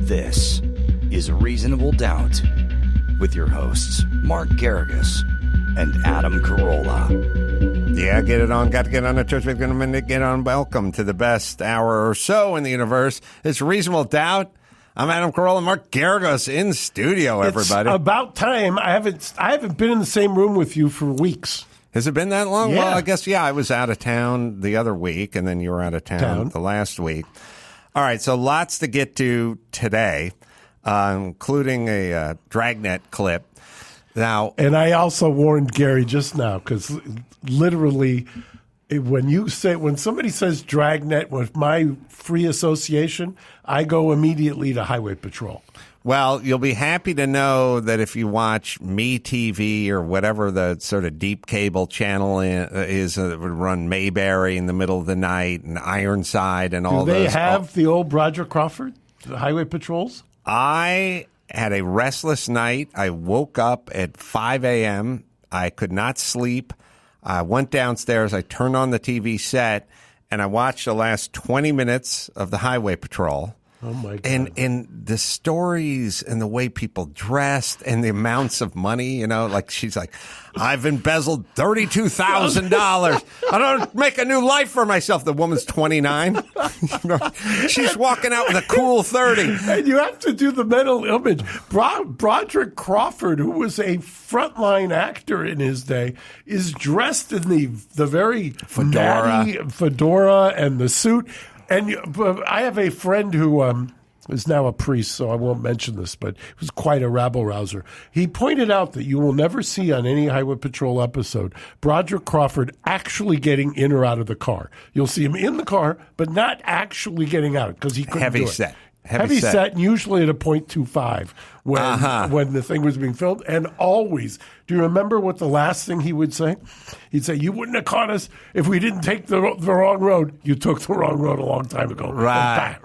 This is Reasonable Doubt with your hosts, Mark Geragos and Adam Carolla. Yeah, get it on. Got to get on the church. We're going to get on. Welcome to the best hour or so in the universe. It's Reasonable Doubt. I'm Adam Carolla, Mark Geragos in studio, everybody. It's about time. I haven't been in the same room with you for weeks. Has it been that long? Yeah. Well, I guess, I was out of town the other week, and then you were out of town the last week. All right, so lots to get to today, including a Dragnet clip. Now, and I also warned Gary just now because literally, when somebody says Dragnet with my free association, I go immediately to Highway Patrol. Well, you'll be happy to know that if you watch MeTV or whatever the sort of deep cable channel is, would run Mayberry in the middle of the night and Ironside and all those. Do they have the old Broderick Crawford, the Highway Patrols? I had a restless night. I woke up at 5 a.m. I could not sleep. I went downstairs. I turned on the TV set, and I watched the last 20 minutes of the Highway Patrol. Oh, my God. And the stories and the way people dressed and the amounts of money, like she's like, I've embezzled $32,000. I don't make a new life for myself. The woman's 29. She's walking out with a cool 30. And you have to do the mental image. Broderick Crawford, who was a frontline actor in his day, is dressed in the very natty fedora and the suit. And I have a friend who is now a priest, so I won't mention this, but he was quite a rabble-rouser. He pointed out that you will never see on any Highway Patrol episode Broderick Crawford actually getting in or out of the car. You'll see him in the car, but not actually getting out because he couldn't do it. Heavy set, and usually at a .25 when the thing was being filmed. And always, do you remember what the last thing he would say? He'd say, you wouldn't have caught us if we didn't take the wrong road. You took the wrong road a long time ago. Right,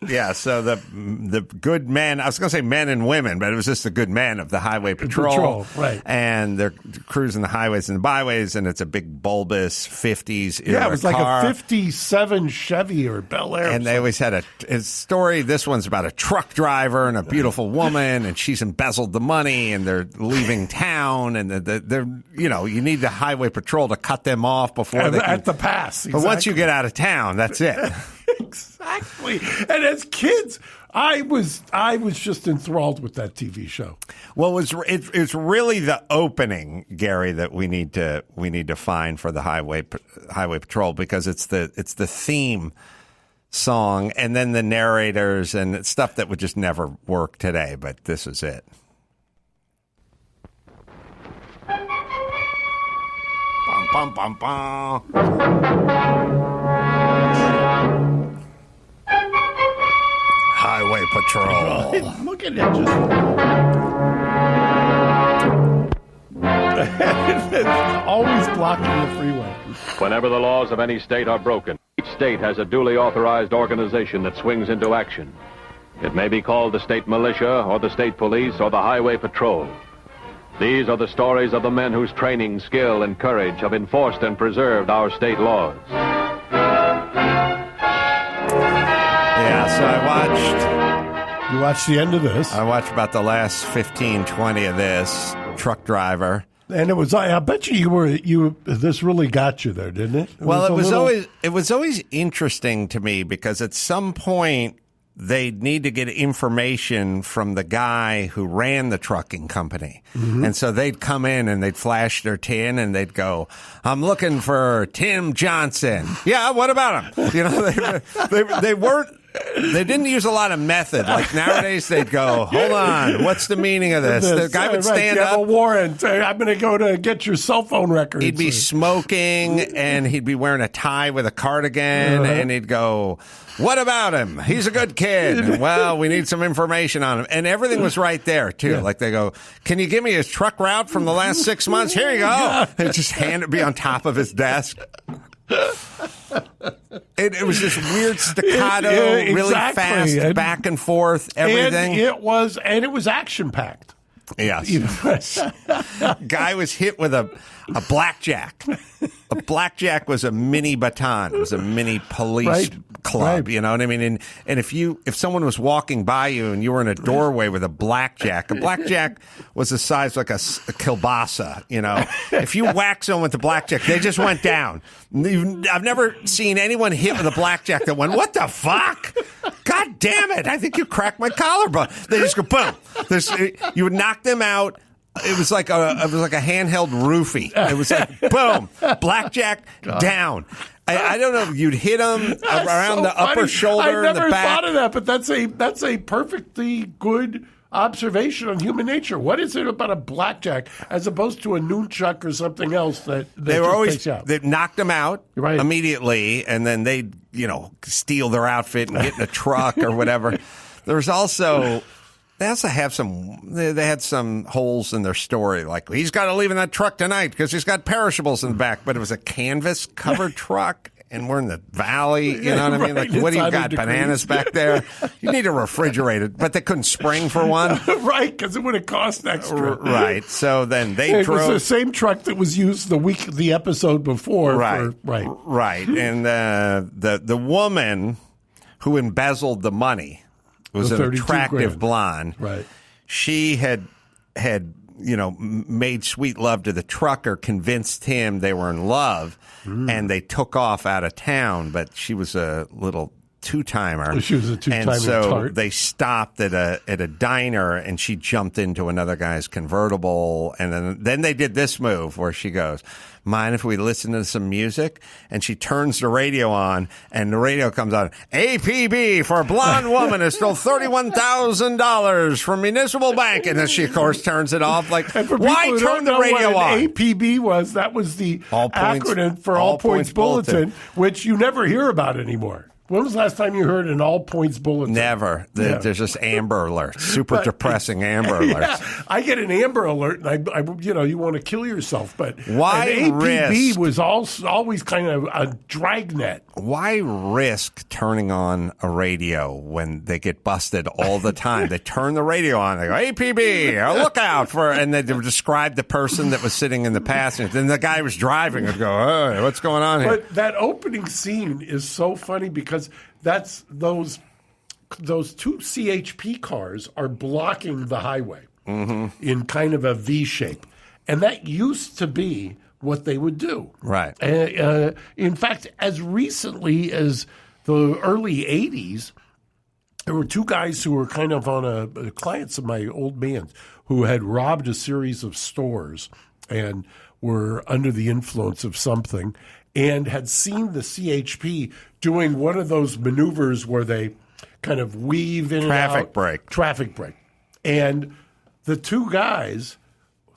yeah. So the good men, I was going to say men and women, but it was just the good men of the Highway Patrol. Right. And they're cruising the highways and byways, and it's a big bulbous 50s era Yeah, it was car. like a 57 Chevy or Bel Air. And they always had a story. This one's about a truck driver and a beautiful woman, and she's embezzled the money, and they're leaving town, and they're you need the Highway Patrol to cut them off before they can, at the pass. Exactly. But once you get out of town, that's it. Exactly. And as kids, I was just enthralled with that TV show. Well, it's really the opening, Gary, that we need to find for the Highway Patrol, because it's the theme song, and then the narrators and stuff that would just never work today, but this is it. Bum, bum, bum, bum. Highway Patrol. Look at it. It's always blocking the freeway. Whenever the laws of any state are broken, each state has a duly authorized organization that swings into action. It may be called the state militia, or the state police, or the highway patrol. These are the stories of the men whose training, skill, and courage have enforced and preserved our state laws. Yeah, so I watched... You watched the end of this? I watched about the last 15, 20 of this. Truck driver. And it was, I bet you this really got you there, didn't it? It was always interesting to me, because at some point they'd need to get information from the guy who ran the trucking company. Mm-hmm. And so they'd come in and they'd flash their tin and they'd go, I'm looking for Tim Johnson. Yeah, what about him? They didn't use a lot of method. Like nowadays, they'd go, hold on, what's the meaning of this? The guy would stand up. You have a warrant. I'm going to go to get your cell phone records. He'd be smoking, and he'd be wearing a tie with a cardigan, and he'd go, what about him? He's a good kid. Well, we need some information on him. And everything was right there, too. Yeah. Like they go, can you give me his truck route from the last 6 months? Here you go. And just be on top of his desk. It was this weird staccato, really fast, back and forth, everything. And it was action packed. Yes. Guy was hit with a blackjack. A blackjack was a mini baton. It was a mini police club. Right. You know what I mean? And if someone was walking by you and you were in a doorway with a blackjack was the size like a kielbasa. You know, if you whack someone with the blackjack, they just went down. I've never seen anyone hit with a blackjack that went, "What the fuck? God damn it! I think you cracked my collarbone." They just go boom. You would knock them out. It was like a handheld roofie. It was like boom, blackjack down. I don't know. You'd hit them around the upper shoulder and the back. I never thought of that, but that's a perfectly good observation on human nature. What is it about a blackjack as opposed to a nunchuck or something else that they were always out? They knocked them out immediately, and then they'd steal their outfit and get in a truck or whatever. There was also. They also have they had some holes in their story, like he's got to leave in that truck tonight because he's got perishables in the back. But it was a canvas-covered truck, and we're in the valley. You know what I mean? Like, what do you got, bananas back there? You need to refrigerate it, but they couldn't spring for one. Right, because it would have cost extra. Right. So then they drove. It was the same truck that was used the episode before. Right. Right. And the woman who embezzled the money was an attractive blonde. Right. She had made sweet love to the trucker, convinced him they were in love, and they took off out of town. But she was a little two-timer. She was a two-timer. And so they stopped at a diner, and she jumped into another guy's convertible. And then they did this move where she goes, "Mind if we listen to some music?" And she turns the radio on, and the radio comes on. APB for a blonde woman who stole $31,000 from Municipal Bank. And then she, of course, turns it off. Like, why turn the radio on? APB was the acronym for All Points Bulletin, which you never hear about anymore. When was the last time you heard an all points bulletin? Never. There's just Amber Alerts, super depressing Amber Alerts. Yeah, I get an Amber Alert, and I you want to kill yourself. But why APB was always kind of a dragnet. Why risk turning on a radio when they get busted all the time? They turn the radio on. They go, APB, look out for, and they describe the person that was sitting in the passenger. Then the guy was driving and go, "Oh, what's going on here?" But that opening scene is so funny because that's those two CHP cars are blocking the highway in kind of a V shape, and that used to be what they would do. Right. In fact, as recently as the early 80s, there were two guys who were kind of on clients of my old man's who had robbed a series of stores and were under the influence of something and had seen the CHP doing one of those maneuvers where they kind of weave in Traffic break. And the two guys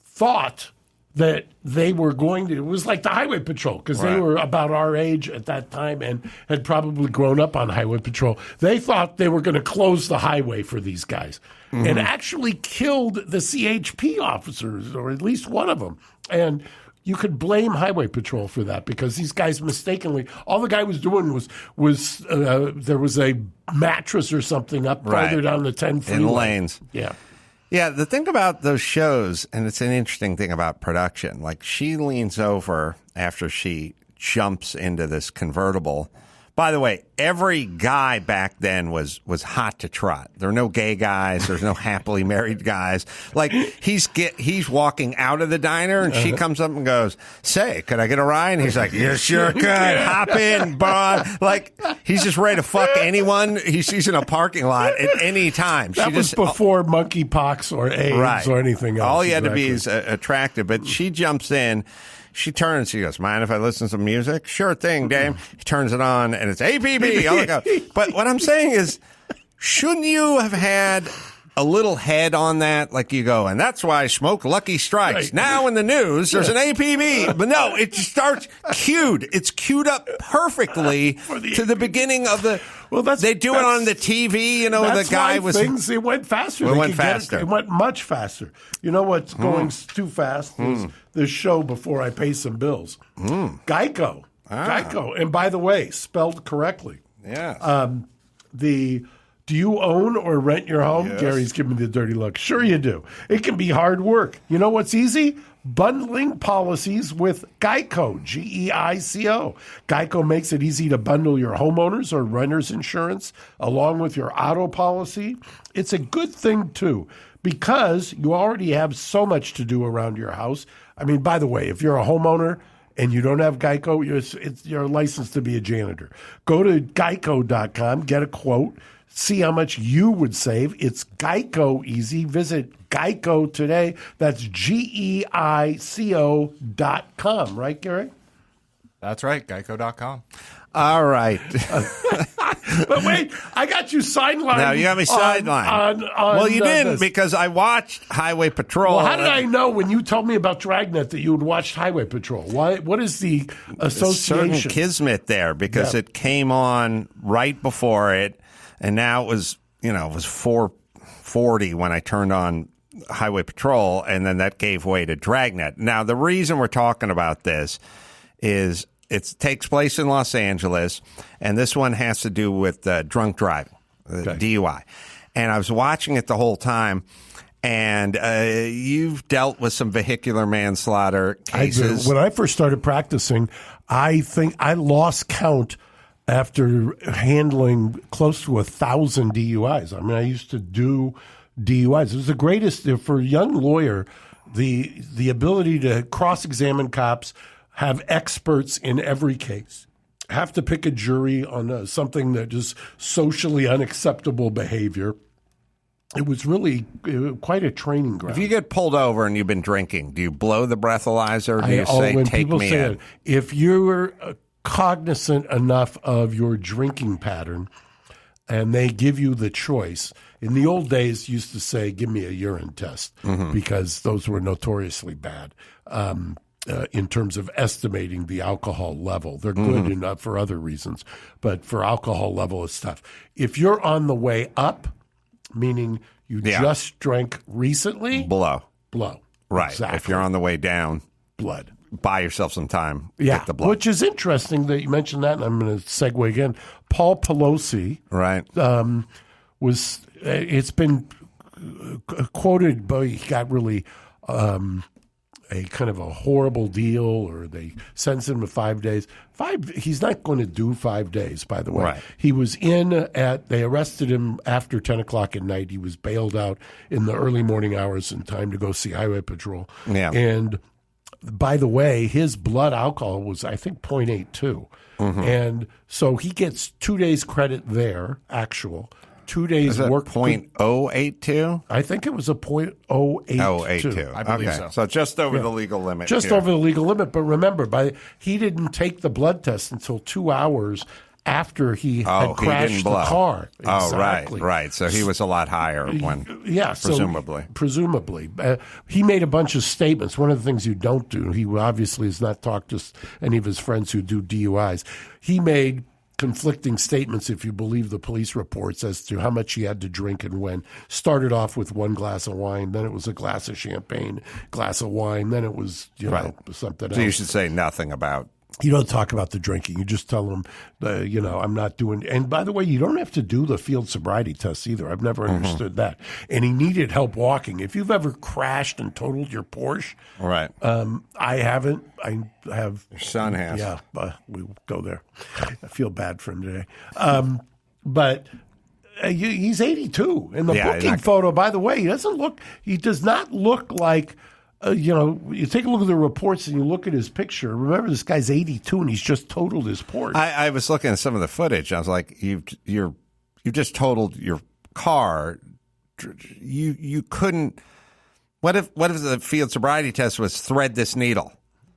thought that they were going to, it was like the Highway Patrol, because they were about our age at that time and had probably grown up on Highway Patrol. They thought they were going to close the highway for these guys and actually killed the CHP officers, or at least one of them. And you could blame Highway Patrol for that because these guys mistakenly, all the guy was doing was there was a mattress or something up farther down the 10 freeway. In lanes. Yeah. Yeah, the thing about those shows, and it's an interesting thing about production, like she leans over after she jumps into this convertible. By the way, every guy back then was hot to trot. There were no gay guys. There's no happily married guys. Like he's walking out of the diner, and she comes up and goes, "Say, could I get a ride?" And he's like, "You sure could. Hop in, bud." Like he's just ready to fuck anyone he sees in a parking lot at any time. That was before monkeypox or AIDS or anything else. All you had to be is attractive. But she jumps in. She turns, she goes, "Mind if I listen to some music?" "Sure thing, dame." He turns it on, and it's APB. Oh, go. But what I'm saying is, shouldn't you have had a little head on that? Like you go, and that's why I smoke Lucky Strikes. Right. Now in the news, there's an APB. But no, it starts cued. It's queued up perfectly to the beginning of the... Well, they do it on the TV, you know, the guy was... It went faster. It went faster. It went much faster. You know what's going too fast is this show Before I Pay Some Bills. Geico. And by the way, spelled correctly. Yeah. The Do you own or rent your home? Yes. Gary's giving me the dirty look. Sure you do. It can be hard work. You know what's easy? Bundling policies with Geico, G-E-I-C-O. Geico makes it easy to bundle your homeowners or renters insurance along with your auto policy. It's a good thing, too, because you already have so much to do around your house. I mean, by the way, if you're a homeowner and you don't have Geico, you're licensed to be a janitor. Go to geico.com, get a quote, see how much you would save. It's Geico easy. Visit Geico today. That's GEICO.com. Right, Gary? That's right, geico.com. All right. But wait, I got you sidelined. Now you got me sidelined. Well, you didn't because I watched Highway Patrol. Well, how did I know when you told me about Dragnet that you had watched Highway Patrol? What is the association? Certain kismet there because it came on right before it, and now it was 4:40 when I turned on Highway Patrol, and then that gave way to Dragnet. Now, the reason we're talking about this is it takes place in Los Angeles, and this one has to do with drunk driving, DUI. And I was watching it the whole time, and you've dealt with some vehicular manslaughter cases. When I first started practicing, I think I lost count after handling close to 1,000 DUIs. I mean, I used to do DUIs. It was the greatest for a young lawyer, the ability to cross-examine cops, have experts in every case, have to pick a jury on something that is socially unacceptable behavior. It was really quite a training ground. If you get pulled over and you've been drinking, do you blow the breathalyzer or do you say, when take people me say in? it, if you're cognizant enough of your drinking pattern and they give you the choice, in the old days used to say, give me a urine test because those were notoriously bad. In terms of estimating the alcohol level. They're good enough for other reasons, but for alcohol level, it's tough. If you're on the way up, meaning you just drank recently, Blow. Right. Exactly. If you're on the way down, blood. buy yourself some time. Yeah, Get the blood. which is interesting that you mentioned that, and I'm going to segue again. Paul Pelosi Right. it's been quoted, but he got really a kind of a horrible deal, or they sentenced him to 5 days. He's not going to do 5 days, by the way. Right. He was they arrested him after 10 o'clock at night. He was bailed out in the early morning hours in time to go see Highway Patrol. Yeah. And by the way, his blood alcohol was, I think, 0.82. And so he gets 2 days credit there, actual. 2 days Is that work. 0.082? I think it was a 0.082. 082. I believe okay. so. Just over the legal limit. Just here. over the legal limit. But remember, he didn't take the blood test until 2 hours after he had he crashed didn't the blow. car. Oh, Exactly. right. So he was a lot higher when, presumably. Presumably. He made a bunch of statements. One of the things you don't do, he obviously has not talked to any of his friends who do DUIs. He made conflicting statements, if you believe the police reports, as to how much he had to drink and when. Started off with one glass of wine, then it was a glass of champagne, glass of wine, then it was something else. So you should say nothing about. You don't talk about the drinking. You just tell them, I'm not doing. And by the way, you don't have to do the field sobriety test either. I've never understood that. And he needed help walking. If you've ever crashed and totaled your Porsche, Right. I haven't. I have. Your son has. Yeah, we will go there. I feel bad for him today. But he's 82. In the booking photo, by the way, he does not look like. You take a look at the reports and you look at his picture. Remember, this guy's 82 and he's just totaled his Porsche. I was looking at some of the footage. I was like, you just totaled your car. You couldn't. What if the field sobriety test was thread this needle?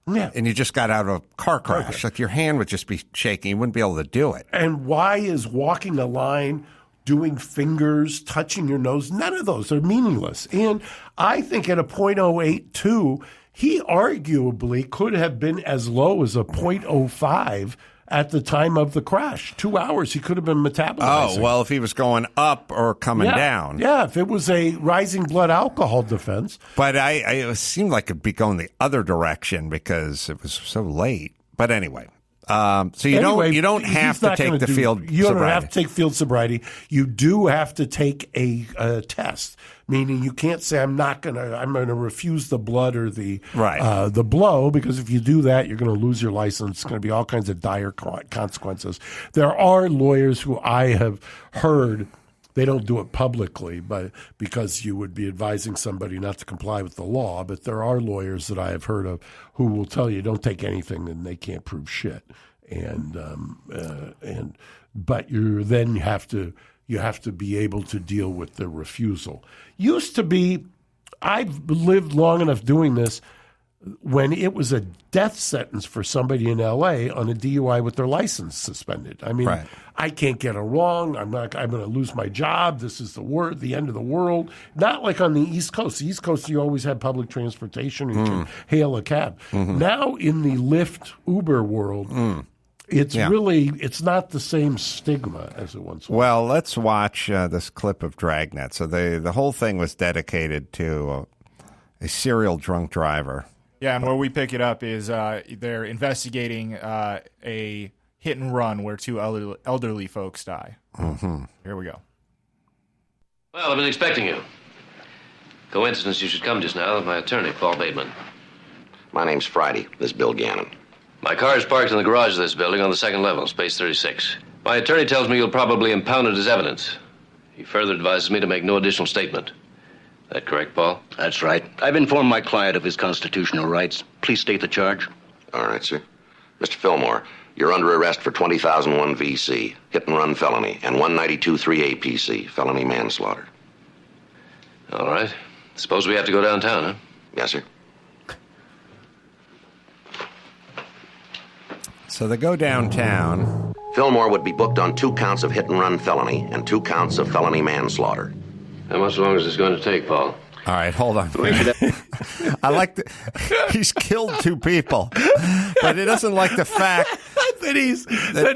Yeah. And you just got out of a car crash. Like your hand would just be shaking. You wouldn't be able to do it. And why is walking a line, doing fingers, touching your nose, none of those are meaningless. And I think at a 0.082, he arguably could have been as low as a 0.05 at the time of the crash. 2 hours, he could have been metabolizing. Oh, well, if he was going up or coming down. Yeah, if it was a rising blood alcohol defense. But it seemed like it'd be going the other direction because it was so late. But anyway. So you don't have to take the field sobriety. You don't have to take field sobriety. You do have to take a test, meaning you can't say I'm going to refuse the blood or the blow, because if you do that, you're going to lose your license. It's going to be all kinds of dire consequences. There are lawyers who I have heard. They don't do it publicly, but because you would be advising somebody not to comply with the law. But there are lawyers that I have heard of who will tell you don't take anything, and they can't prove shit. But you have to be able to deal with the refusal. Used to be, I've lived long enough doing this, when it was a death sentence for somebody in L.A. on a DUI with their license suspended. I mean, I can't get it wrong. I'm going to lose my job. This is the end of the world. Not like on the East Coast. The East Coast, you always had public transportation. You can hail a cab. Mm-hmm. Now in the Lyft, Uber world, it's not the same stigma as it once was. Well, let's watch this clip of Dragnet. So the whole thing was dedicated to a serial drunk driver. Yeah, and where we pick it up is they're investigating a hit and run where two elderly folks die. Mm-hmm. Here we go. Well, I've been expecting you. Coincidence you should come just now with my attorney, Paul Bateman. My name's Friday. This is Bill Gannon. My car is parked in the garage of this building on the second level, space 36. My attorney tells me you'll probably impound it as evidence. He further advises me to make no additional statement. That correct, Paul? That's right. I've informed my client of his constitutional rights. Please state the charge. All right, sir. Mr. Fillmore, you're under arrest for 20,001 VC, hit-and-run felony, and 192.3 APC, felony manslaughter. All right. Suppose we have to go downtown, huh? Yes, sir. So they go downtown. Fillmore would be booked on 2 counts of hit-and-run felony and 2 counts of felony manslaughter. How much longer is this going to take, Paul? All right, hold on. I like he's killed 2 people, but he doesn't like the fact that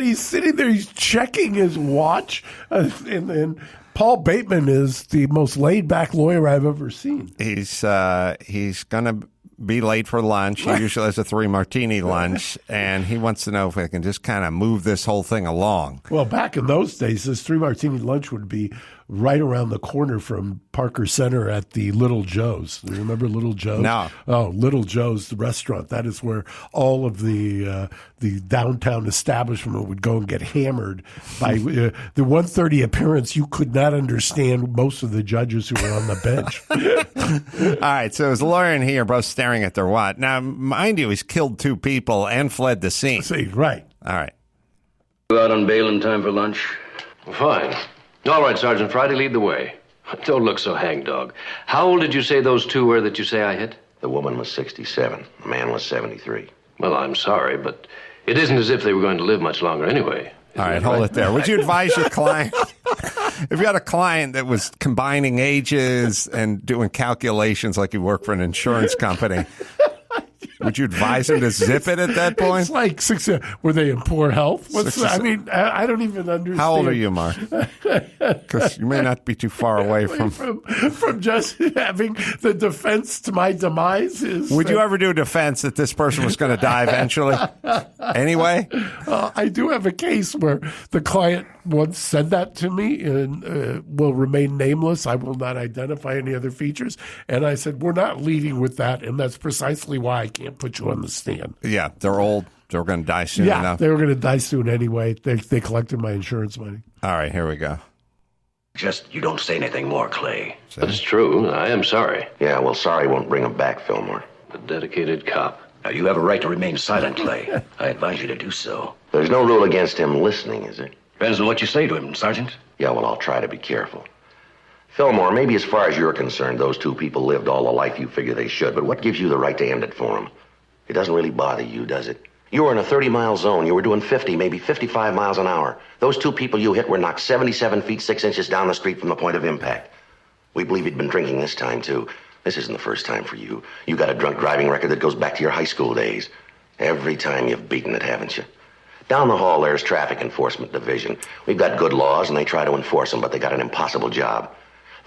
he's sitting there, he's checking his watch, and Paul Bateman is the most laid-back lawyer I've ever seen. He's going to be late for lunch. He usually has a 3-martini lunch, and he wants to know if we can just kind of move this whole thing along. Well, back in those days, this 3-martini lunch would be right around the corner from Parker Center at the Little Joe's. Do you remember Little Joe's? No. Oh, Little Joe's, the restaurant. That is where all of the downtown establishment would go and get hammered by the 1:30 appearance. You could not understand most of the judges who were on the bench. All right, so his lawyer and he are both staring at their watch. Now, mind you, he's killed 2 people and fled the scene. See, right. All right. Go out on bail in time for lunch? Fine. All right, Sergeant Friday, lead the way. Don't look so hangdog. How old did you say those 2 were that you say I hit? The woman was 67. The man was 73. Well, I'm sorry, but it isn't as if they were going to live much longer anyway. All right, hold it there. Would you advise your client, if you had a client that was combining ages and doing calculations like you work for an insurance company, would you advise him to zip it at that point? It's like 6. Were they in poor health? I don't even understand. How old are you, Mark? Because you may not be too far away from just having the defense to my demise. Would you ever do a defense that this person was going to die eventually? Anyway? I do have a case where the client once said that to me and will remain nameless. I will not identify any other features. And I said, we're not leading with that, and that's precisely why I can't put you on the stand. Yeah, they're old. They're going to die soon enough. Yeah, they were going to die soon anyway. They collected my insurance money. All right, here we go. Just you don't say anything more, Clay. That's true. I am sorry. Yeah, well, sorry won't bring him back, Fillmore. A dedicated cop. Now, you have a right to remain silent, Clay. I advise you to do so. There's no rule against him listening, is there? Depends on what you say to him, Sergeant. Yeah, well, I'll try to be careful. Fillmore, maybe as far as you're concerned, those 2 people lived all the life you figure they should, but what gives you the right to end it for them? It doesn't really bother you, does it? You were in a 30-mile zone. You were doing 50, maybe 55 miles an hour. Those 2 people you hit were knocked 77 feet 6 inches down the street from the point of impact. We believe you'd been drinking this time, too. This isn't the first time for you. You got a drunk driving record that goes back to your high school days. Every time you've beaten it, haven't you? Down the hall, there's Traffic Enforcement Division. We've got good laws, and they try to enforce them, but they got an impossible job.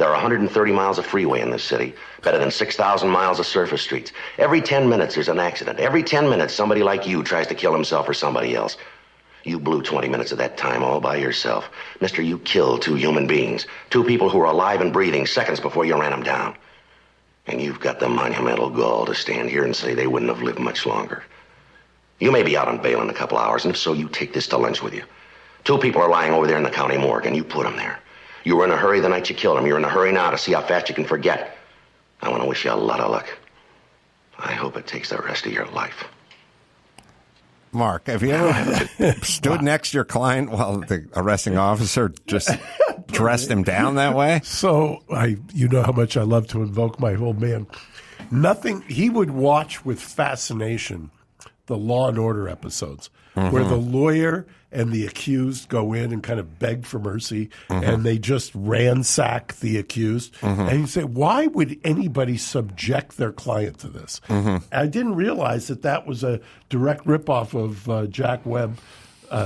There are 130 miles of freeway in this city, better than 6,000 miles of surface streets. Every 10 minutes there's an accident. Every 10 minutes somebody like you tries to kill himself or somebody else. You blew 20 minutes of that time all by yourself. Mister, you killed 2 human beings. 2 people who were alive and breathing seconds before you ran them down. And you've got the monumental gall to stand here and say they wouldn't have lived much longer. You may be out on bail in a couple hours, and if so, you take this to lunch with you. 2 people are lying over there in the county morgue, and you put them there. You were in a hurry the night you killed him. You're in a hurry now to see how fast you can forget. I want to wish you a lot of luck. I hope it takes the rest of your life. Mark, have you ever stood next to your client while the arresting officer just dressed him down that way? So, you know how much I love to invoke my old man. He would watch with fascination the Law and Order episodes where the lawyer and the accused go in and kind of beg for mercy, and they just ransack the accused. And you say, why would anybody subject their client to this? I didn't realize that was a direct ripoff of Jack Webb,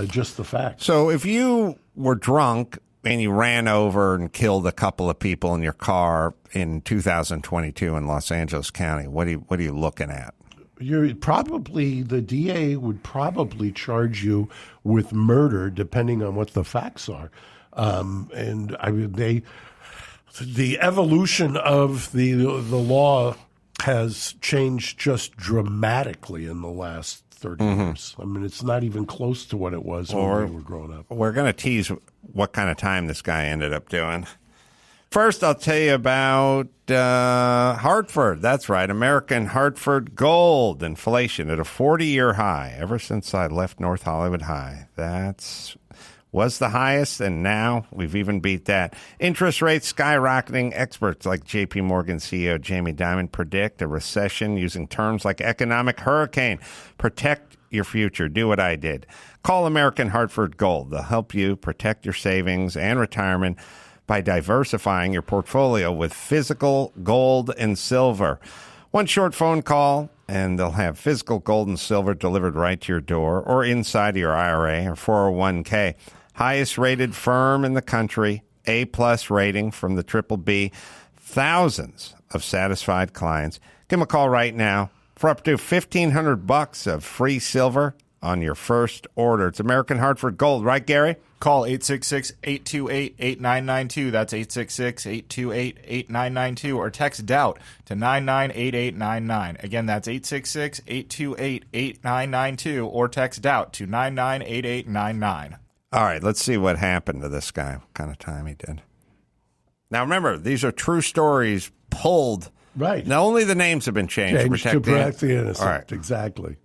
Just the Facts. So if you were drunk and you ran over and killed a couple of people in your car in 2022 in Los Angeles County, what are you looking at? The DA would probably charge you with murder, depending on what the facts are. And I mean, the evolution of the law has changed just dramatically in the last 30 years. I mean, it's not even close to what it was when we were growing up. We're going to tease what kind of time this guy ended up doing. First, I'll tell you about Hartford. That's right, American Hartford Gold. Inflation at a 40-year high ever since I left North Hollywood High. Was the highest, and now we've even beat that. Interest rates skyrocketing. Experts like J.P. Morgan CEO Jamie Dimon predict a recession using terms like economic hurricane. Protect your future. Do what I did. Call American Hartford Gold. They'll help you protect your savings and retirement by diversifying your portfolio with physical gold and silver. One short phone call, and they'll have physical gold and silver delivered right to your door or inside your IRA or 401k. Highest rated firm in the country, A+ rating from the BBB. Thousands of satisfied clients. Give them a call right now for up to $1,500 of free silver on your first order. It's American Hartford Gold, right, Gary? Call 866-828-8992. That's 866-828-8992. Or text DOUBT to 998899. Again, that's 866-828-8992. Or text DOUBT to 998899. All right, let's see what happened to this guy, what kind of time he did. Now, remember, these are true stories pulled. Right. Now, only the names have been changed to protect the innocent. All right. Exactly.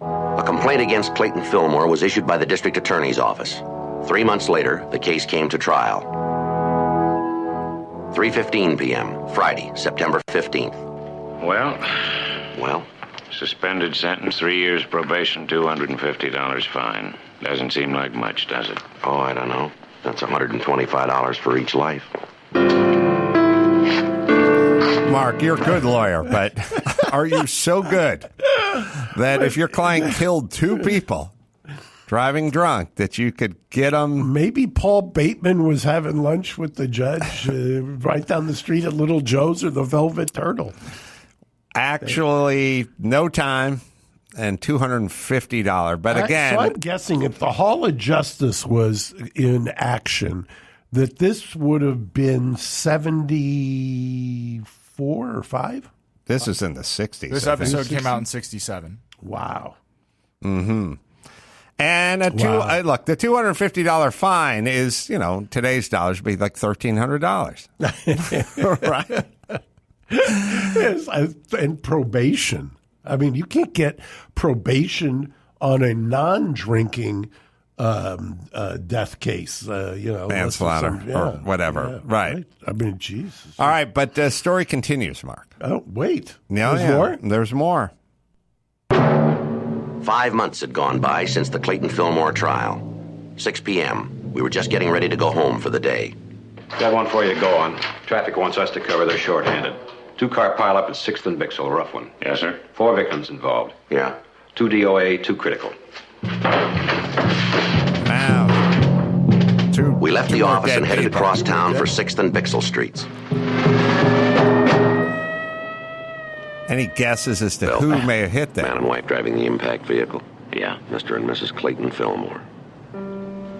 A complaint against Clayton Fillmore was issued by the district attorney's office. 3 months later, the case came to trial. 3:15 p.m., Friday, September 15th. Well? Well? Suspended sentence, 3 years probation, $250 fine. Doesn't seem like much, does it? Oh, I don't know. That's $125 for each life. Mark, you're a good lawyer, but are you so good that if your client killed 2 people driving drunk that you could get them? Maybe Paul Bateman was having lunch with the judge right down the street at Little Joe's or the Velvet Turtle. Actually, no time and $250. But again, so I'm guessing if the Hall of Justice was in action, that this would have been 74 or 5? This is in the 60s. This episode came out in 67. Wow. Mm-hmm. And look, the $250 fine is, today's dollars would be like $1,300. Right? Yes, and probation. I mean, you can't get probation on a non-drinking death case, manslaughter or whatever. Yeah, right. I mean, Jesus. All right, but the story continues, Mark. Oh, wait. There's more? There's more. 5 months had gone by since the Clayton Fillmore trial. 6 p.m. We were just getting ready to go home for the day. Got one for you to go on. Traffic wants us to cover. They're short-handed. 2-car pileup at 6th and Bixel, a rough one. Yes, sir. 4 victims involved. Yeah. 2 DOA, 2 critical. Now, We left the office and headed across town for 6th and Bixel Streets. Any guesses as to who may have hit that? Man and wife driving the impact vehicle. Yeah. Mr. and Mrs. Clayton Fillmore.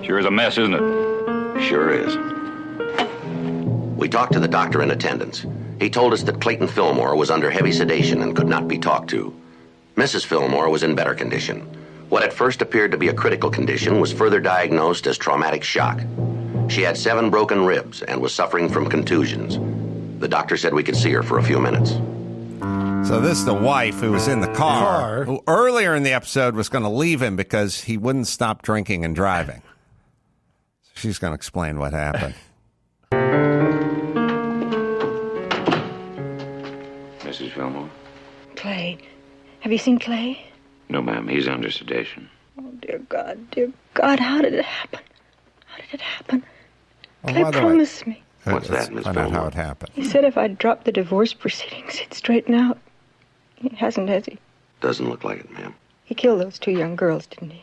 Sure is a mess, isn't it? Sure is. We talked to the doctor in attendance. He told us that Clayton Fillmore was under heavy sedation and could not be talked to. Mrs. Fillmore was in better condition. What at first appeared to be a critical condition was further diagnosed as traumatic shock. She had 7 broken ribs and was suffering from contusions. The doctor said we could see her for a few minutes. So this is the wife who was in the car, who earlier in the episode was going to leave him because he wouldn't stop drinking and driving. She's going to explain what happened. Mrs. Fillmore? Clay. Have you seen Clay? No, ma'am. He's under sedation. Oh, dear God, how did it happen? How did it happen? Well, Clay by the way, promised me. What's that, Miss Find out how Fillmore? it happened. He said if I'd drop the divorce proceedings, he'd straighten out. He hasn't, has he? Doesn't look like it, ma'am. He killed those 2 young girls, didn't he?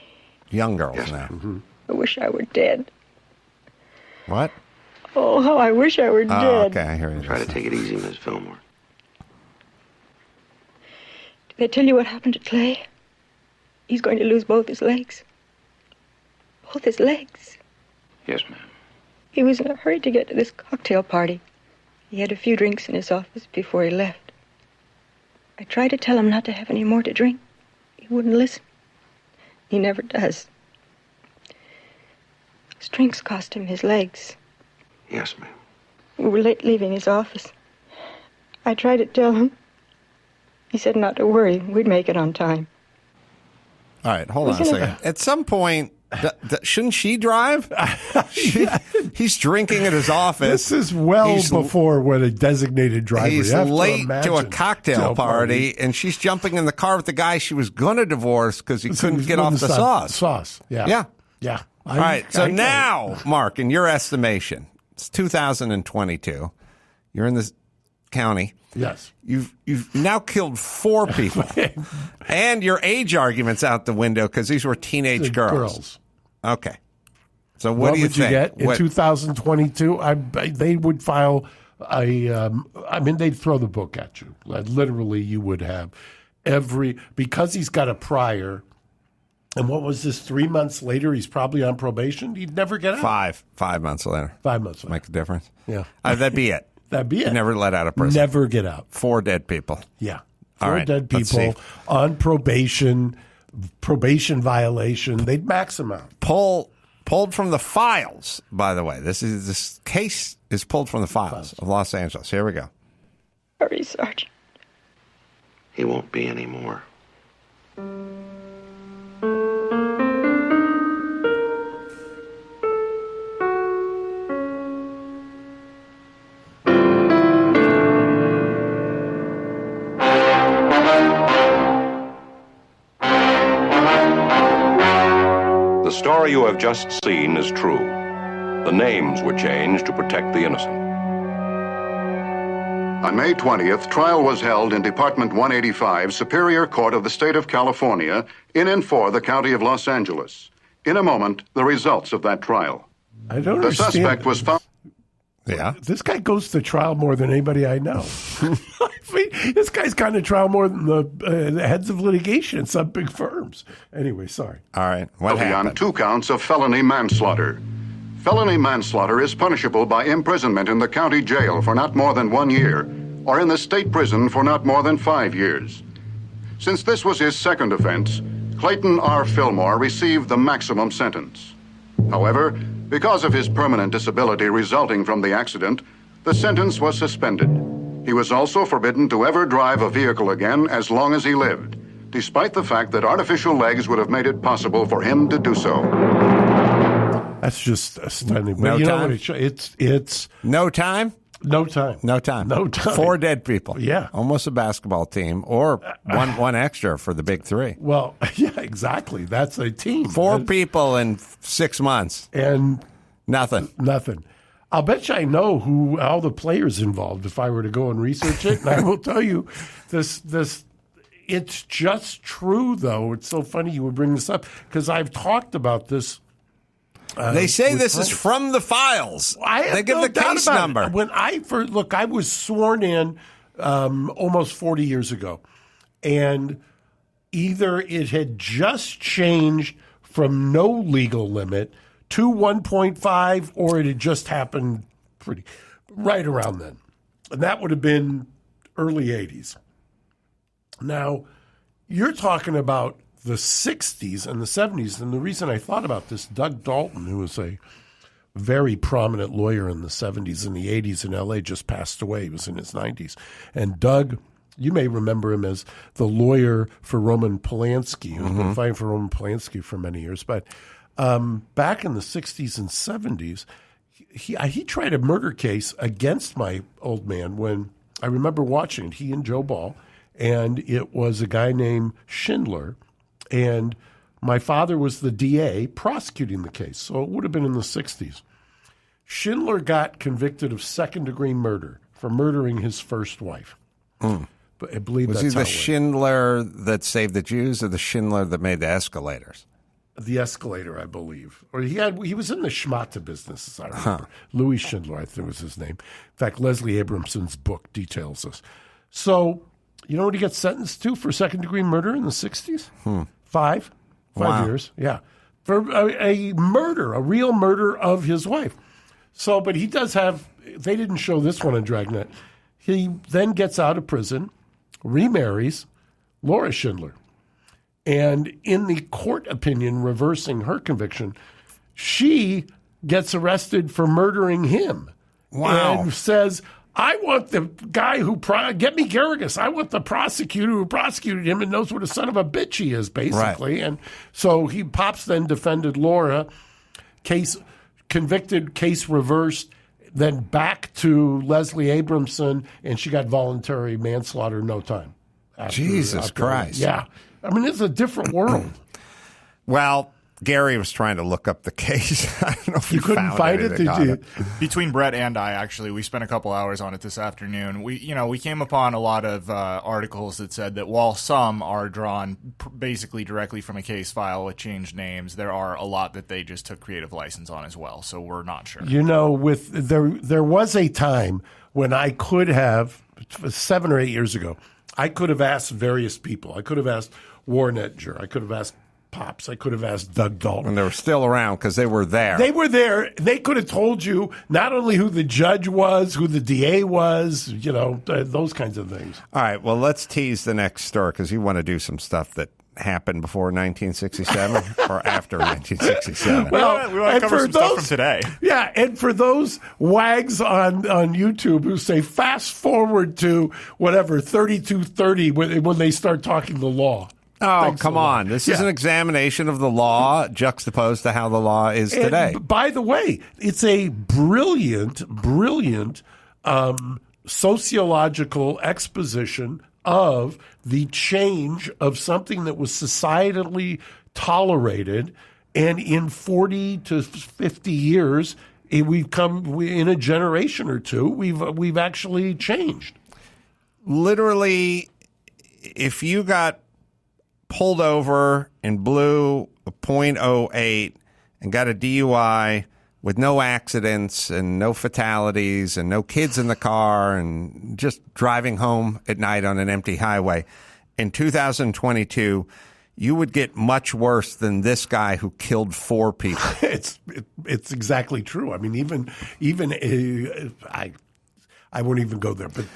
Young girls Yes, now. ma'am. I wish I were dead. What? Oh, how I wish I were Oh, dead. okay, I hear you. Try to take it easy, Miss Fillmore. Did I tell you what happened to Clay? He's going to lose both his legs. Both his legs. Yes, ma'am. He was in a hurry to get to this cocktail party. He had a few drinks in his office before he left. I tried to tell him not to have any more to drink. He wouldn't listen. He never does. His drinks cost him his legs. Yes, ma'am. We were late leaving his office. I tried to tell him. He said not to worry. We'd make it on time. All right, hold on a second. At some point, shouldn't she drive? He's drinking at his office. This is before when a designated driver. He's You have late to a imagine. cocktail party, and she's jumping in the car with the guy she was going to divorce because he couldn't get off the sauce. Sauce, yeah. Yeah. Yeah. All right, so now, Mark, in your estimation, it's 2022. You're in this county. Yes. You've now killed 4 people. And your age argument's out the window because these were teenage girls. Okay. So what do you would think? you get in 2022? They would file they'd throw the book at you. Literally, you would have because he's got a prior. And what was this? 3 months later, he's probably on probation. He'd never get out. 5 months later. 5 months later. Make a difference. Yeah. That'd be it. That'd be it. Never let out of prison. Never get out. 4 dead people. Yeah. All 4 right, dead let's people see. on probation violation. They'd max him out. Pulled from the files, by the way. This case is pulled from the files of Los Angeles. Here we go. Hurry, Sergeant. He won't be anymore. The story you have just seen is true. The names were changed to protect the innocent. On May 20th, trial was held in Department 185, Superior Court of the State of California, in and for the County of Los Angeles. In a moment, the results of that trial. I don't The understand. suspect was found. Yeah. This guy goes to trial more than anybody I know. I mean, this guy's gone to trial more than the heads of litigation in some big firms. Anyway, sorry. All right. What on happened? 2 counts of felony manslaughter. Felony manslaughter is punishable by imprisonment in the county jail for not more than 1 year, or in the state prison for not more than 5 years. Since this was his second offense, Clayton R. Fillmore received the maximum sentence. However, because of his permanent disability resulting from the accident, the sentence was suspended. He was also forbidden to ever drive a vehicle again as long as he lived, despite the fact that artificial legs would have made it possible for him to do so. That's just stunning. But No you know time? what it's No time? no time. No time. No time. 4 dead people. Yeah. Almost a basketball team, or one extra for the big 3. Well, yeah, exactly. That's a team. 4 people in 6 months. And Nothing. nothing. I'll bet you I know who all the players involved if I were to go and research it. And I will tell you, this it's just true, though. It's so funny you would bring this up because I've talked about this. They say this is from the files. They give the case number. When I was sworn in almost 40 years ago, and either it had just changed from no legal limit to 1.5, or it had just happened right around then. And that would have been early 80s. Now, you're talking about the 60s and the 70s, and the reason I thought about this, Doug Dalton, who was a very prominent lawyer in the 70s and the 80s in L.A., just passed away. He was in his 90s. And Doug, you may remember him as the lawyer for Roman Polanski, who's been fighting for Roman Polanski for many years. But back in the 60s and 70s, he tried a murder case against my old man when I remember watching it, he and Joe Ball, and it was a guy named Schindler, and my father was the DA prosecuting the case, so it would have been in the 60s. Schindler got convicted of second-degree murder for murdering his first wife. But I believe was that's he the Schindler that saved the Jews or the Schindler that made the escalators? The escalator, I believe. Or he was in the schmata business, as I remember. Louis Schindler, I think was his name. In fact, Leslie Abramson's book details this. So, you know what he got sentenced to for second-degree murder in the 60s? 5 years, yeah. For a murder, a real murder of his wife. So, but he does have, they didn't show this one on Dragnet. He then gets out of prison, remarries Laura Schindler. And in the court opinion reversing her conviction, she gets arrested for murdering him. Wow. And says, I want the guy who, get me Geragos. I want the prosecutor who prosecuted him and knows what a son of a bitch he is, basically. Right. And so Pops then defended Laura, case convicted, case reversed, then back to Leslie Abramson, and she got voluntary manslaughter no time. Jesus Christ. Yeah. I mean, it's a different world. Well, Gary was trying to look up the case. I don't know if you couldn't find it, did you? Between Brett and I, actually, we spent a couple hours on it this afternoon. We came upon a lot of articles that said that while some are drawn basically directly from a case file with changed names, there are a lot that they just took creative license on as well. So we're not sure. You know, there was a time when I could have, 7 or 8 years ago, I could have asked various people. I could have asked Warren Ettinger. I could have asked Pops. I could have asked Doug Dalton. And they were still around because they were there. They were there. They could have told you not only who the judge was, who the DA was, you know, those kinds of things. All right. Well, let's tease the next story because you want to do some stuff that happened before 1967 or after 1967. Well, we want to cover some stuff from today. Yeah, and for those wags on YouTube who say fast forward to whatever 3230 when they start talking the law. Oh, come on. This is an examination of the law juxtaposed to how the law is today. By the way, it's a brilliant sociological exposition of the change of something that was societally tolerated, and in 40 to 50 years, we've come in a generation or two, we've actually changed. Literally, if you got pulled over and blew a .08 and got a DUI with no accidents and no fatalities and no kids in the car and just driving home at night on an empty highway, in 2022, you would get much worse than this guy who killed 4 people. It's exactly true. I mean, even I won't even go there, but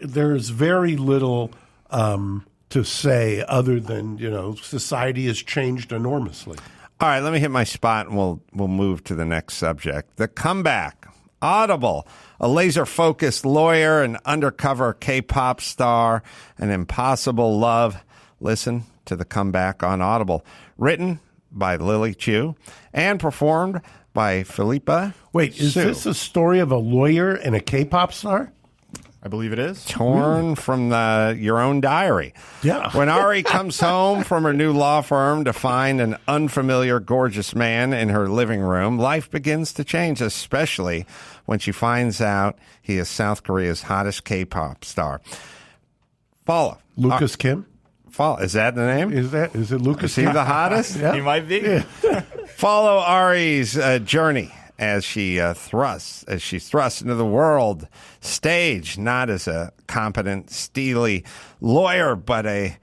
there's very little to say other than, you know, society has changed enormously. All right, let me hit my spot and we'll move to the next subject. The comeback. Audible, a laser-focused lawyer, an undercover K-pop star, an impossible love. Listen to the comeback on Audible. Written by Lily Chu and performed by Philippa Wait, is Sue. this a story of a lawyer and a K-pop star? I believe it is. Torn from your own diary. Yeah. When Ari comes home from her new law firm to find an unfamiliar, gorgeous man in her living room, life begins to change, especially when she finds out he is South Korea's hottest K-pop star. Follow. Lucas Kim? Is that the name? Is it Lucas? Is he the hottest? Yeah. He might be. Yeah. Follow Ari's journey as she's thrust into the world stage, not as a competent, steely lawyer, but a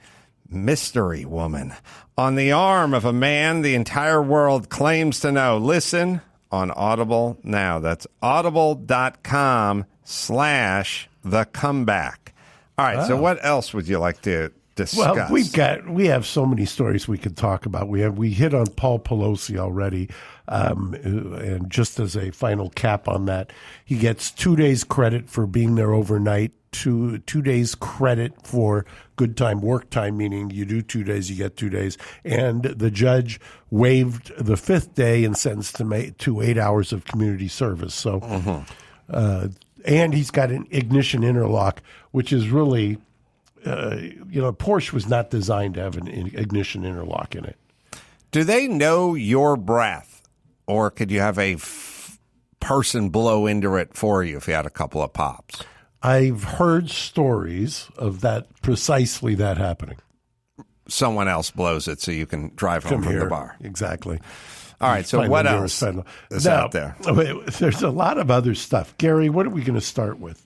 mystery woman on the arm of a man the entire world claims to know. Listen on Audible now. That's audible.com/The Comeback. All right. So what else would you like to discuss? Well, we have so many stories we could talk about. We hit on Paul Pelosi already, and just as a final cap on that, he gets 2 days credit for being there overnight. 2 days credit for good time, work time, meaning you do 2 days, you get 2 days. And the judge waived the 5th day and sentenced him to 8 hours of community service. So, and he's got an ignition interlock, which is really, Porsche was not designed to have an ignition interlock in it. Do they know your breath, or could you have a person blow into it for you if you had a couple of pops? I've heard stories of precisely that happening. Someone else blows it so you can drive home from the bar. Exactly. All right, so what else is out there? There's a lot of other stuff. Gary, what are we going to start with?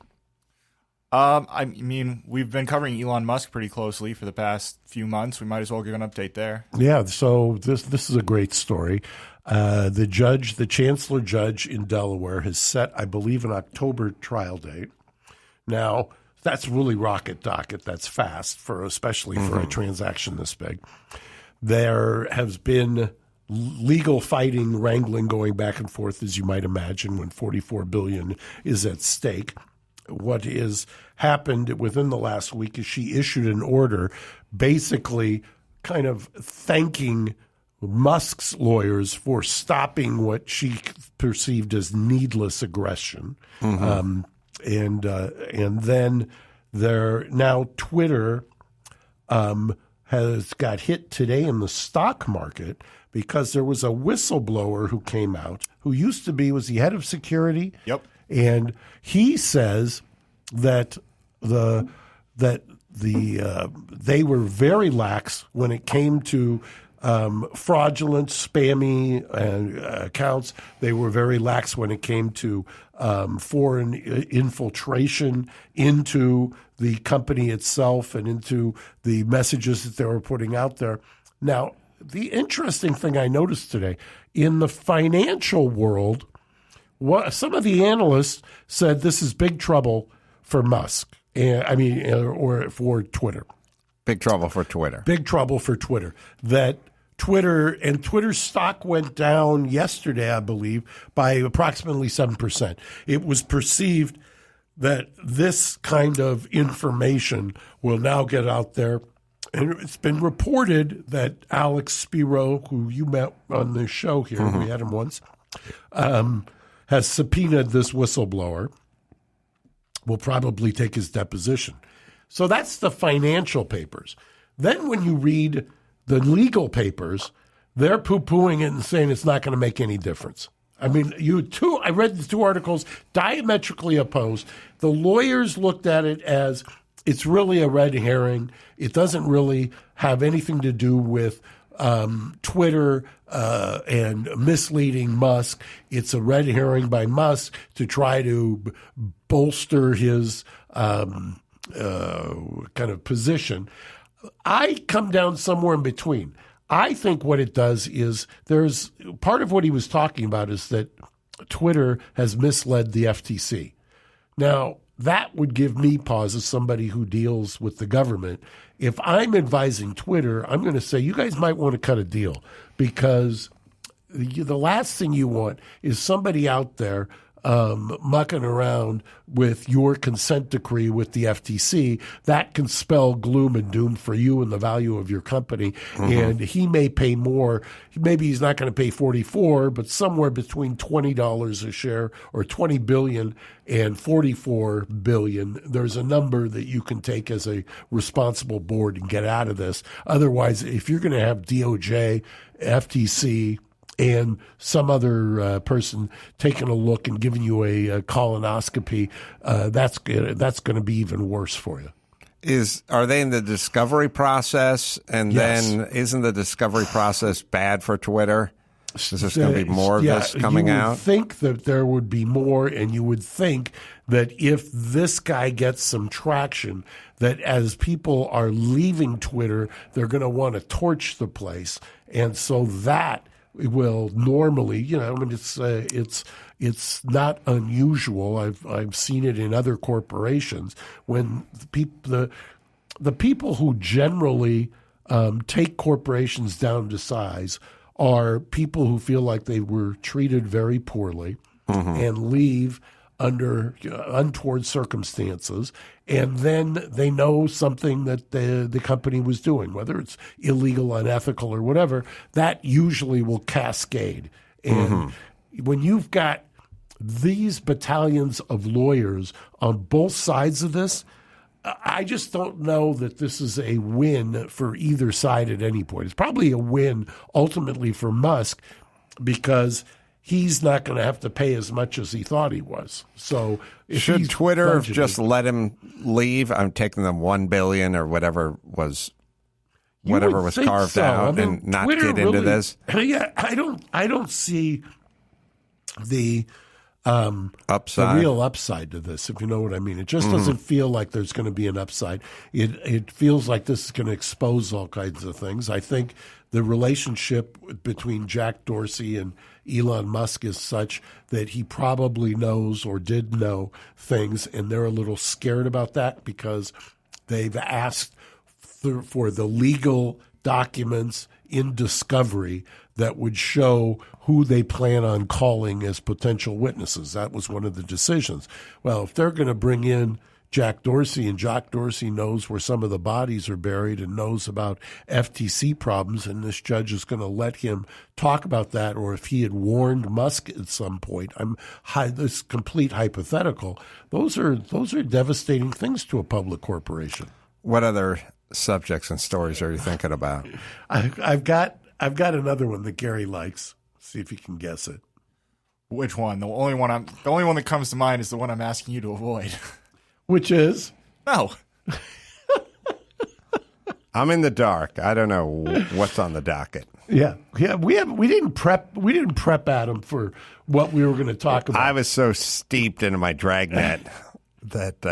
I mean, we've been covering Elon Musk pretty closely for the past few months. We might as well give an update there. Yeah, so this is a great story. The chancellor judge in Delaware has set, I believe, an October trial date. Now, that's really rocket docket. That's fast, especially for a transaction this big. There has been legal fighting, wrangling going back and forth, as you might imagine, when $44 billion is at stake. What has happened within the last week is she issued an order basically kind of thanking Musk's lawyers for stopping what she perceived as needless aggression. And then now Twitter has got hit today in the stock market because there was a whistleblower who came out who was the head of security. Yep. And he says that they were very lax when it came to fraudulent, spammy accounts. They were very lax when it came to foreign infiltration into the company itself and into the messages that they were putting out there. Now, the interesting thing I noticed today, in the financial world, some of the analysts said this is big trouble for Musk. Or for Twitter. Big trouble for Twitter. Big trouble for Twitter. That Twitter's stock went down yesterday, I believe, by approximately 7%. It was perceived that this kind of information will now get out there. And it's been reported that Alex Spiro, who you met on the show here, we had him once, has subpoenaed this whistleblower, will probably take his deposition. So that's the financial papers. Then when you read the legal papers, they're poo-pooing it and saying it's not going to make any difference. I mean, I read the two articles diametrically opposed. The lawyers looked at it as it's really a red herring. It doesn't really have anything to do with Twitter and misleading Musk. It's a red herring by Musk to try to bolster his kind of position. I come down somewhere in between. I think what it does is there's part of what he was talking about is that Twitter has misled the FTC. Now, that would give me pause as somebody who deals with the government. If I'm advising Twitter, I'm going to say, you guys might want to cut a deal because the last thing you want is somebody out there mucking around with your consent decree with the FTC. That can spell gloom and doom for you and the value of your company. And he may pay more. Maybe he's not going to pay 44, but somewhere between $20 a share or $20 billion and $44 billion. There's a number that you can take as a responsible board and get out of this. Otherwise, if you're going to have DOJ, FTC, and some other person taking a look and giving you a colonoscopy, that's going to be even worse for you. Are they in the discovery process? And Yes. then isn't the discovery process bad for Twitter? Is there going to be more of this coming out? You would think that there would be more, and you would think that if this guy gets some traction, that as people are leaving Twitter, they're going to want to torch the place. And so that will normally, it's not unusual. I've seen it in other corporations when the people who generally take corporations down to size are people who feel like they were treated very poorly and leave under untoward circumstances, and then they know something that the company was doing, whether it's illegal, unethical, or whatever, that usually will cascade. And when you've got these battalions of lawyers on both sides of this, I just don't know that this is a win for either side at any point. It's probably a win ultimately for Musk because he's not going to have to pay as much as he thought he was. So should Twitter have just let him leave? I'm taking them $1 billion or whatever was carved out and not Twitter get into this. Yeah, I don't see the upside. The real upside to this, if you know what I mean. It just doesn't feel like there's going to be an upside. It feels like this is going to expose all kinds of things. I think the relationship between Jack Dorsey and Elon Musk is such that he probably knows or did know things, and they're a little scared about that because they've asked for the legal documents in discovery that would show who they plan on calling as potential witnesses. That was one of the decisions. Well, if they're going to bring in Jack Dorsey, and Jack Dorsey knows where some of the bodies are buried and knows about FTC problems, and this judge is going to let him talk about that, or if he had warned Musk at some point, this complete hypothetical, those are devastating things to a public corporation. What other subjects and stories are you thinking about? I've got another one that Gary likes. See if you can guess it. Which one? The only one that comes to mind is the one I'm asking you to avoid. Which is? No. I'm in the dark. I don't know what's on the docket. Yeah. We didn't prep Adam for what we were going to talk about. I was so steeped into my dragnet that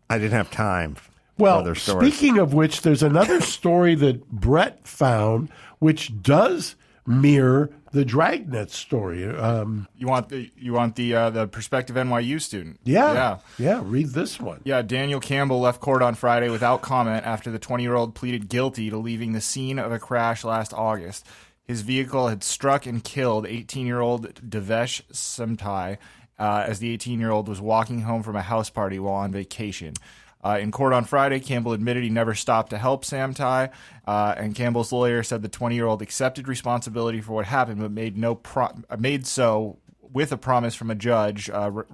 I didn't have time. Well, speaking of which, there's another story that Brett found, which does mirror the Dragnet story. You want the prospective NYU student? Yeah. Read this one. Yeah, Daniel Campbell left court on Friday without comment after the 20-year-old pleaded guilty to leaving the scene of a crash last August. His vehicle had struck and killed 18-year-old Devesh Samtai as the 18-year-old was walking home from a house party while on vacation. In court on Friday, Campbell admitted he never stopped to help Samtai, and Campbell's lawyer said the 20-year-old accepted responsibility for what happened, but made so with a promise from a judge,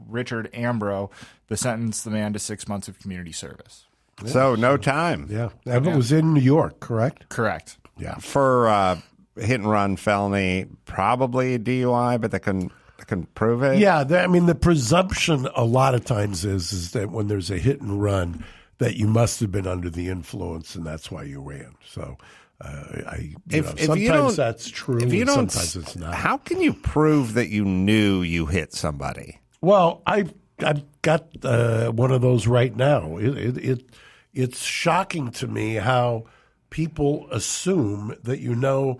Richard Ambro, to sentence the man to 6 months of community service. So no time. Yeah, and it was in New York, correct? Correct. Yeah, for hit and run felony, probably a DUI, but they couldn't prove it? Yeah, the presumption a lot of times is that when there's a hit and run, that you must have been under the influence, and that's why you ran. So, sometimes that's true, and sometimes it's not. How can you prove that you knew you hit somebody? Well, I've got one of those right now. It's shocking to me how people assume that you know.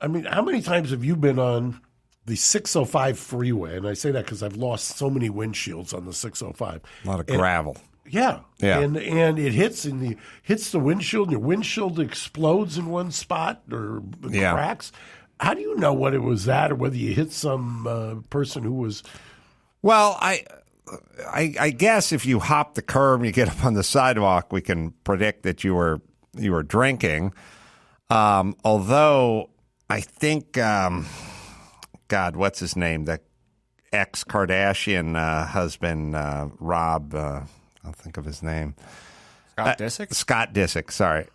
I mean, how many times have you been on the 605 freeway? And I say that because I've lost so many windshields on the 605. A lot of gravel. Yeah. And it hits the windshield, and your windshield explodes in one spot or cracks. How do you know what it was at, or whether you hit some person who was? Well, I guess if you hop the curb and you get up on the sidewalk, we can predict that you were drinking. Although I think, God, what's his name? The ex-Kardashian husband, Rob. I'll think of his name. Scott Disick? Scott Disick, sorry.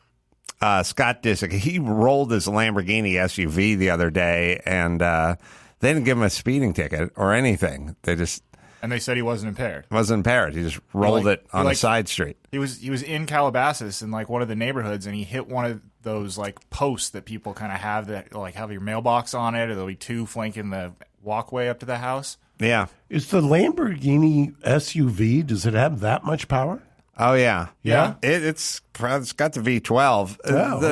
Scott Disick. He rolled his Lamborghini SUV the other day, and they didn't give him a speeding ticket or anything. They just... And they said he wasn't impaired. Wasn't impaired. He just rolled it on a side street. He was in Calabasas in like one of the neighborhoods, and he hit one of those like posts that people kind of have that like have your mailbox on it, or there'll be two flanking the walkway up to the house. Yeah. Is the Lamborghini SUV, does it have that much power? Oh, yeah. Yeah? It's got the V12.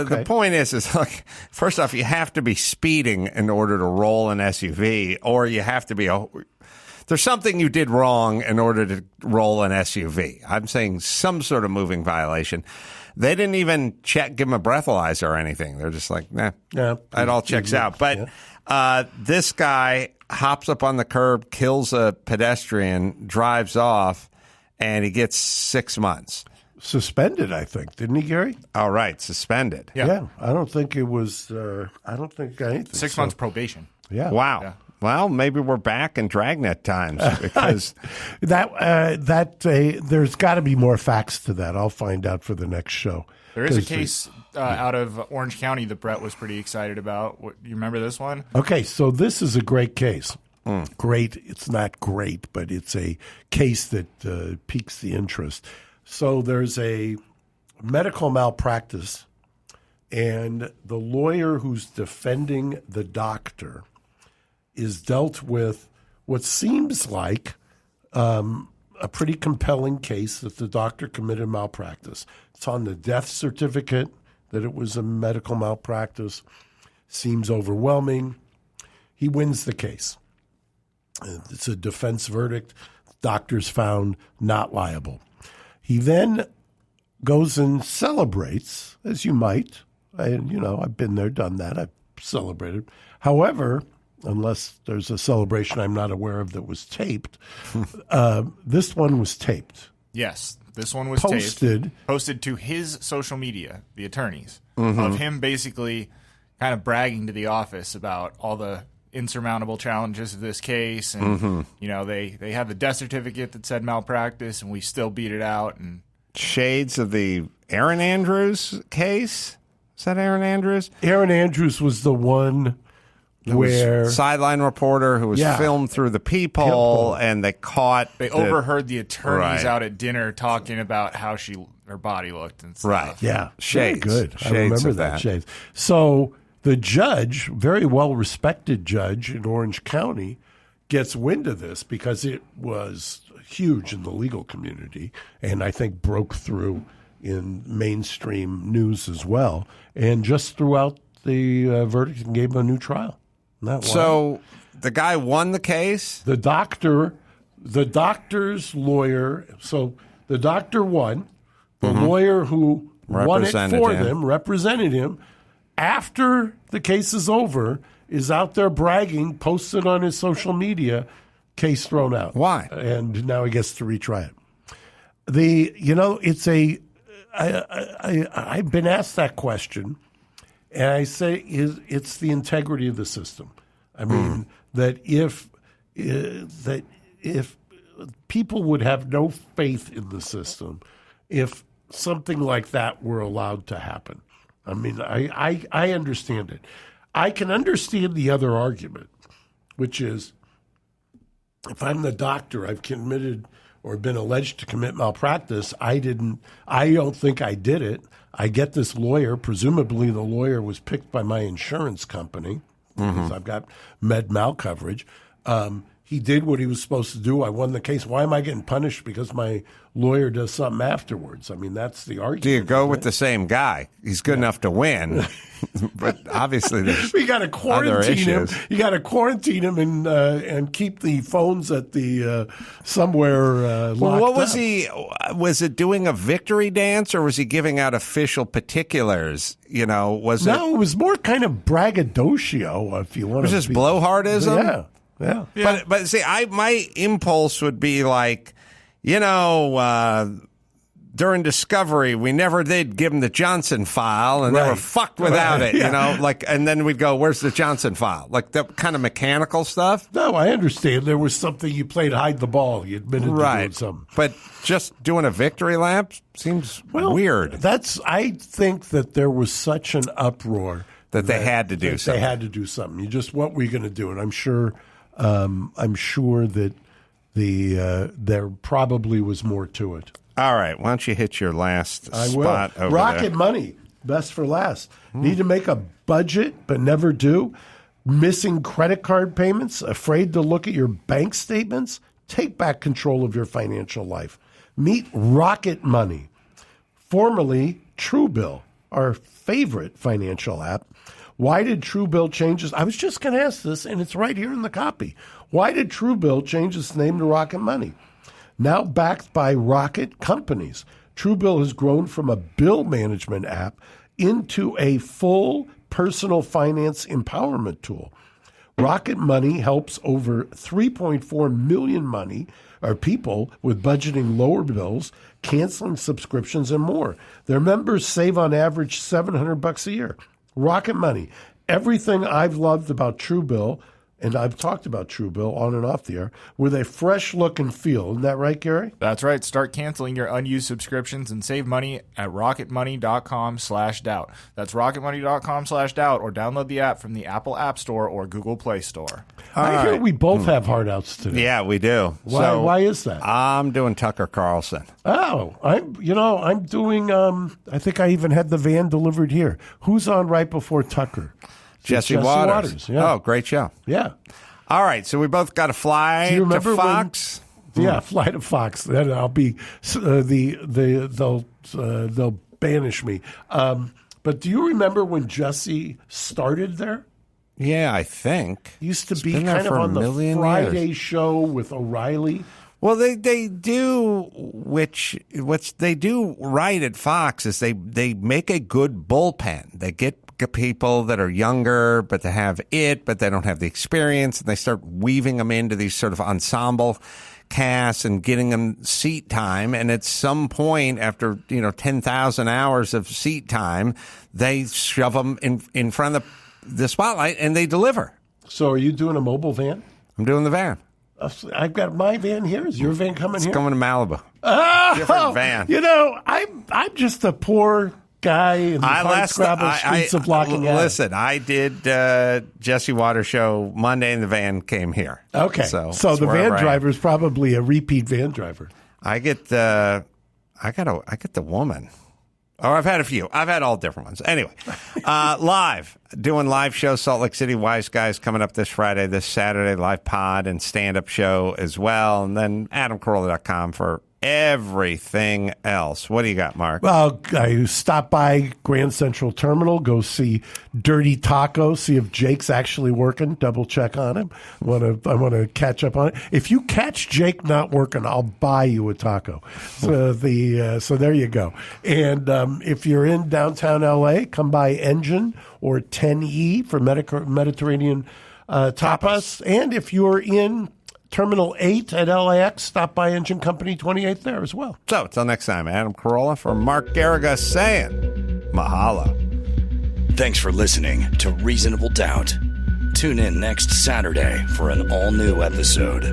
The point is like, first off, you have to be speeding in order to roll an SUV, or you have to be there's something you did wrong in order to roll an SUV. I'm saying some sort of moving violation. They didn't even give him a breathalyzer or anything. They're just like, nah, it all checks out. But this guy hops up on the curb, kills a pedestrian, drives off, and he gets 6 months. Suspended, I think, didn't he, Gary? Oh, right, suspended. Yeah. I don't think it was, I don't think anything. 6 months probation. Yeah. Wow. Yeah. Well, maybe we're back in Dragnet times because there's got to be more facts to that. I'll find out for the next show. There is a case out of Orange County that Brett was pretty excited about. You remember this one? Okay, so this is a great case. Great. It's not great, but it's a case that piques the interest. So there's a medical malpractice, and the lawyer who's defending the doctor is dealt with what seems like a pretty compelling case that the doctor committed malpractice. It's on the death certificate that it was a medical malpractice. Seems overwhelming. He wins the case. It's a defense verdict. Doctor's found not liable. He then goes and celebrates, as you might. I've been there, done that. I've celebrated. However, unless there's a celebration I'm not aware of that was taped, this one was taped. Yes, this one was posted to his social media, the attorneys, of him basically kind of bragging to the office about all the insurmountable challenges of this case, and they have the death certificate that said malpractice, and we still beat it out. And shades of the Aaron Andrews case. Is that Aaron Andrews? Aaron Andrews was the one where sideline reporter who was filmed through the peephole, and they overheard the attorneys out at dinner talking about how her body looked and stuff. Right. Yeah. Shades. Very good. Shades I remember that. Shades. So the judge, very well respected judge in Orange County, gets wind of this because it was huge in the legal community, and I think broke through in mainstream news as well, and just threw out the verdict and gave him a new trial. So the guy won the case? The doctor's lawyer. So the doctor won. The lawyer who won it for them, represented him, after the case is over, is out there bragging, posted on his social media, case thrown out. Why? And now he gets to retry it. I've been asked that question. And I say it's the integrity of the system. I mean, that if people would have no faith in the system if something like that were allowed to happen. I mean, I understand it. I can understand the other argument, which is if I'm the doctor, I've committed or been alleged to commit malpractice. I don't think I did it. I get this lawyer. Presumably the lawyer was picked by my insurance company because I've got med mal coverage. He did what he was supposed to do. I won the case. Why am I getting punished because my lawyer does something afterwards? I mean, that's the argument. Do you go with the same guy? He's good enough to win. But obviously there's we got to quarantine him. You got to quarantine him and keep the phones at the somewhere locked what was up. he? Was it doing a victory dance or was he giving out official particulars? No, it was more kind of braggadocio, if you want to. Was this blowhardism? Yeah. Yeah. But see, my impulse would be like, during discovery, we never did give him the Johnson file and they were fucked without it, and then we'd go, where's the Johnson file? Like that kind of mechanical stuff. No, I understand. There was something you played hide the ball. You admitted to doing something. But just doing a victory lap seems weird. I think that there was such an uproar that they had to do something. They had to do something. What were you going to do? And I'm sure that there probably was more to it. All right, why don't you hit your last spot over Rocket there? Money, best for last. Need to make a budget but never do? Missing credit card payments? Afraid to look at your bank statements? Take back control of your financial life. Meet Rocket Money, formerly Truebill, our favorite financial app. Why did Truebill change its... I was just going to ask this, and it's right here in the copy. Why did Truebill change its name to Rocket Money? Now backed by Rocket companies, Truebill has grown from a bill management app into a full personal finance empowerment tool. Rocket Money helps over 3.4 million people with budgeting lower bills, canceling subscriptions, and more. Their members save on average $700 a year. Rocket Money, everything I've loved about Truebill, and I've talked about Truebill on and off the air, with a fresh look and feel. Isn't that right, Gary? That's right. Start canceling your unused subscriptions and save money at rocketmoney.com/doubt. That's rocketmoney.com/doubt, or download the app from the Apple App Store or Google Play Store. I hear we both have hard outs today. Yeah, we do. Why is that? I'm doing Tucker Carlson. Oh, I'm doing, I think I even had the van delivered here. Who's on right before Tucker? Jesse Waters. Yeah. Oh, great show. Yeah. All right, so we both got to fly to Fox. Yeah, fly to Fox. Then I'll be they'll banish me. But do you remember when Jesse started there? Yeah, I think Used to be kind of on the Friday show with O'Reilly. Well, they do what they do right at Fox is they make a good bullpen. They get people that are younger, but they have but they don't have the experience, and they start weaving them into these sort of ensemble casts and getting them seat time. And at some point, after 10,000 hours of seat time, they shove them in front of the spotlight and they deliver. So, are you doing a mobile van? I'm doing the van. I've got my van here. Is your van coming here? It's coming to Malibu. Oh, different van. I'm just a poor guy in the hard-scrabble streets of Locking Ave. Listen, I did Jesse Waters show Monday, and the van came here. Okay, so the van driver is probably a repeat van driver. I get the woman. Oh, I've had a few. I've had all different ones. Anyway, doing live show, Salt Lake City Wise Guys coming up this Friday, this Saturday, live pod and stand-up show as well. And then AdamCarolla.com for everything else. What do you got, Mark? Well, I stopped by Grand Central Terminal, go see Dirty Taco, see if Jake's actually working, double check on him. I want to catch up on it. If you catch Jake not working, I'll buy you a taco. So there you go. And if you're in downtown LA, come by Engine or 10E for Mediterranean tapas. And if you're in Terminal 8 at LAX, stop by Engine Company 28 there as well. So, until next time, Adam Carolla for Mark Geragos saying mahalo. Thanks for listening to Reasonable Doubt. Tune in next Saturday for an all-new episode.